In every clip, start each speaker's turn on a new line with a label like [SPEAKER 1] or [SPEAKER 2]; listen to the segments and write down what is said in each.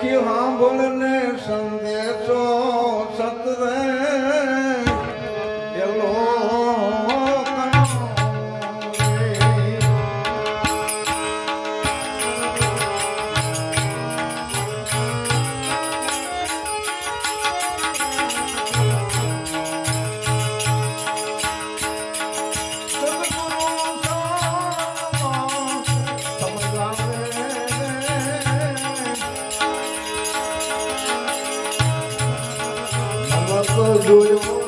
[SPEAKER 1] સખી સાંભળને સંદેશો સતરે એલો જોયો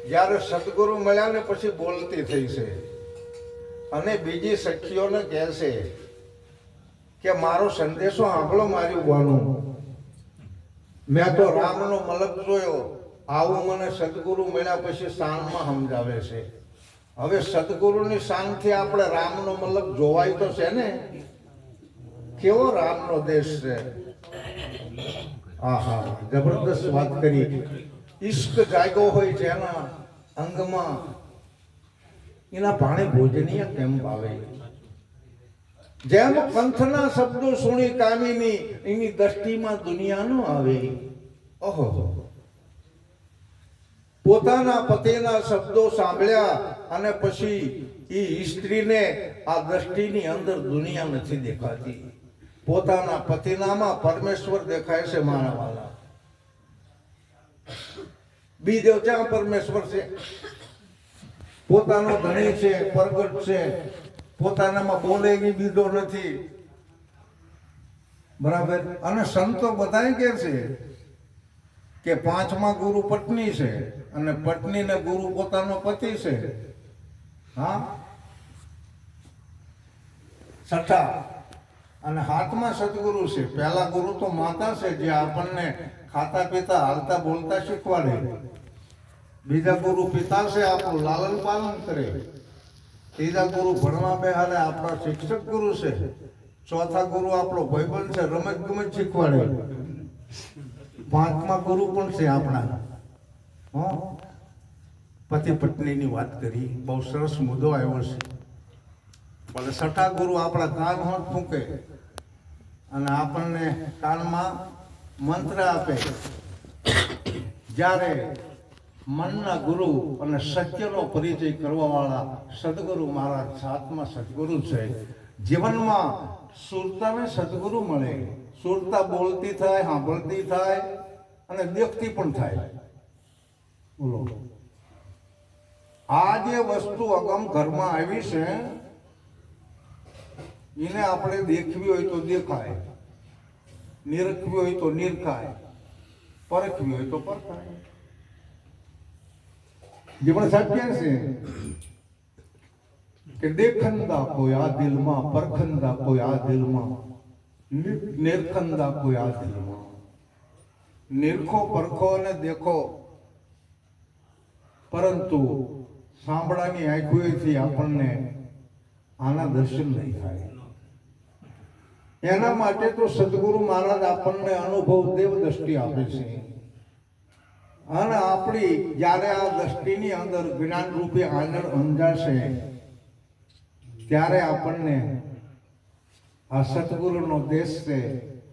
[SPEAKER 1] જ્યારે સદગુરુ મળ્યા ને પછી બોલતી થઈ છે અને બીજી સખીઓને કહે છે કે મારો સંદેશો સાંભળો મારી બહેનો, મેં તો રામનો મલક જોયો, આવું મને સદગુરુ મળ્યા પછી શાનમાં સમજાવે છે. હવે સદગુરુની શાનથી આપણે રામનો મલક જોવાય તો છે ને, કેવો રામનો દેશ છે. આહા, જબરદસ્ત વાત કરી. ઈશ્ક જાગ્યો હોય જેના અંગમાં એના ભાણે ભોજનીય કેમ ભાવે. જેમ પંથના શબ્દો સુણી કામીની એની દ્રષ્ટિમાં દુનિયા ન આવે. ઓહો, પોતાના પતિના શબ્દો સાંભળ્યા અને પછી એ સ્ત્રીને આ દ્રષ્ટિની અંદર દુનિયા નથી દેખાતી. પોતાના પતિનામાં પરમેશ્વર દેખાય છે. મારા વાલા, બીજો ક્યાં પરમેશ્વર છે? પોતાનો ધણી છે, પ્રગટ છે, પોતાનામાં બોલે એ બીજો નથી. બરાબર. અને સંતો બધા કહે છે કે પાંચમા ગુરુ પત્ની છે અને પત્નીને ગુરુ પોતાનો પતિ છે. હા, છઠ્ઠા અને હાથમાં સદગુરુ છે. પહેલા ગુરુ તો માતા છે, જે આપણને ખાતા પીતા હાલતા બોલતા શીખવાડે. બીજા ગુરુ પિતા છે, આપણું લાલન પાલન કરે. ત્રીજા ગુરુ ભણવા બેહાડે, આપણા શિક્ષક ગુરુ છે. ચોથા ગુરુ આપણો ભાઈબંધ છે, રમત ગમત શીખવાડે. પાંચમા ગુરુ પણ છે આપણા. પતિ પત્નીની વાત કરી, બહુ સરસ મુદ્દો આવ્યો છે. પણ છઠ્ઠા ગુરુ આપણા કાન હોત ફૂંકે અને આપણને કાનમાં મંત્ર આપે. જ્યારે મનના ગુરુ અને સત્યનો પરિચય કરવા વાળા સદગુરુ મહારાજ સાતમા સદગુરુ છે. જીવનમાં સુરતાને સદગુરુ મળે. સુરતા બોલતી થાય, સાંભળતી થાય અને દેખતી પણ થાય. બોલો, આ જે વસ્તુ અગમ ઘરમાં આવી છે એને આપણે દેખવી હોય તો દેખાય, નિરખવી હોય તો નિરખાય, પરખવી હોય તો પરખાય. જે પણ સત્ય છે કે દેખંદા કોઈ આ દિલમાં, પરખંદા કોઈ આ દિલમાં, નિરખંદા કોઈ આ દિલમાં. નિરખો, પરખો અને દેખો, પરંતુ સાંભળાની આંખોથી આપણને આના દર્શન નહીં થાય. એના માટે તો સદગુરુ મહારાજ આપણને અનુભવ દેવ દ્રષ્ટિ આપે છે. અને આપણી જ્યારે આ દ્રષ્ટિની અંદર જ્ઞાન રૂપે આનંદ અંજાશે ત્યારે આપણને આ સદગુરુનો દેશ છે,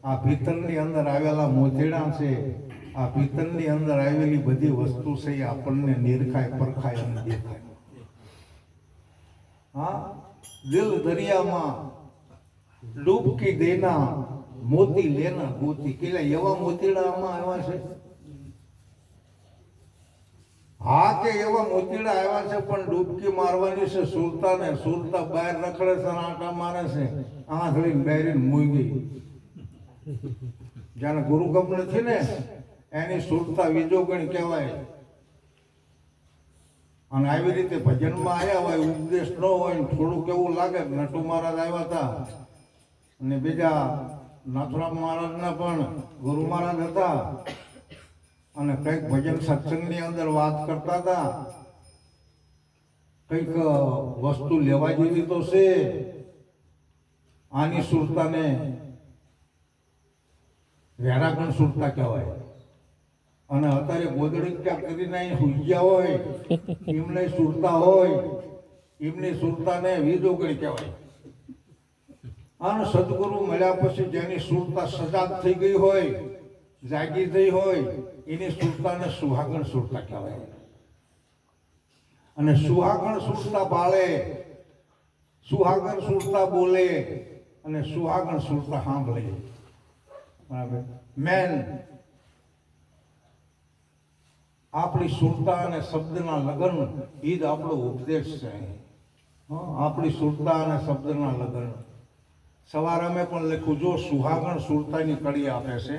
[SPEAKER 1] આ ભીતરની અંદર આવેલા મોતીડા છે, આ ભીતરની અંદર આવેલી બધી વસ્તુ છે એ આપણને નિરખાય, પરખાય અને દેખાય. હા, દિલ દરિયામાં ડૂબકી દેના, મોતી લેના ગોતી. કેટલા એવા મોતીડા આમાં આવ્યા છે. હા, કે એવા મોતીડા આવ્યા છે, પણ ડૂબકી મારવાની છે સુરતાને. સુરતા બહાર રખડે છે, આંટા મારે છે, આંધળીને બેરીને મૂઈ ગઈ. જાણે ગુરુગમ નથી ને એની સુરતા વિજોગણ કહેવાય. અને આવી રીતે ભજનમાં આવ્યા હોય, ઉપદેશ ન હોય, થોડુંક એવું લાગે. નટુ મહારાજ આવ્યા હતા અને બીજા નાથરામ મહારાજના પણ ગુરુ મહારાજ હતા અને કંઈક ભજન સત્સંગની અંદર વાત કરતા હતા. કંઈક વસ્તુ લેવા જેવી તો છે. આની સુરતાને વેરાગણ સુરતા કહેવાય. અને અત્યારે ગોદડી ક્યાં કરીને સુઈ ગયા હોય એમને સુરતા હોય, એમની સુરતાને વિજોગણી કહેવાય. અને સદગુરુ મળ્યા પછી જેની સુરતા સજાગ થઈ ગઈ હોય, જાગી થઈ હોય, એની સુરતાને સુહાગણ સુરતા કહેવાય. અને સુહાગણ સુરતા બાળે, સુહાગણ સુરતા બોલે અને સુહાગણ સુરતા સાંભળે. બરાબર. મેન આપણી સુરતા અને શબ્દના લગ્ન એ જ આપણો ઉપદેશ છે. આપણી સુરતા અને શબ્દના લગ્ન. સવારે અમે પણ લખ્યું, જો સુહાગણ સુરતાની કડી આપે છે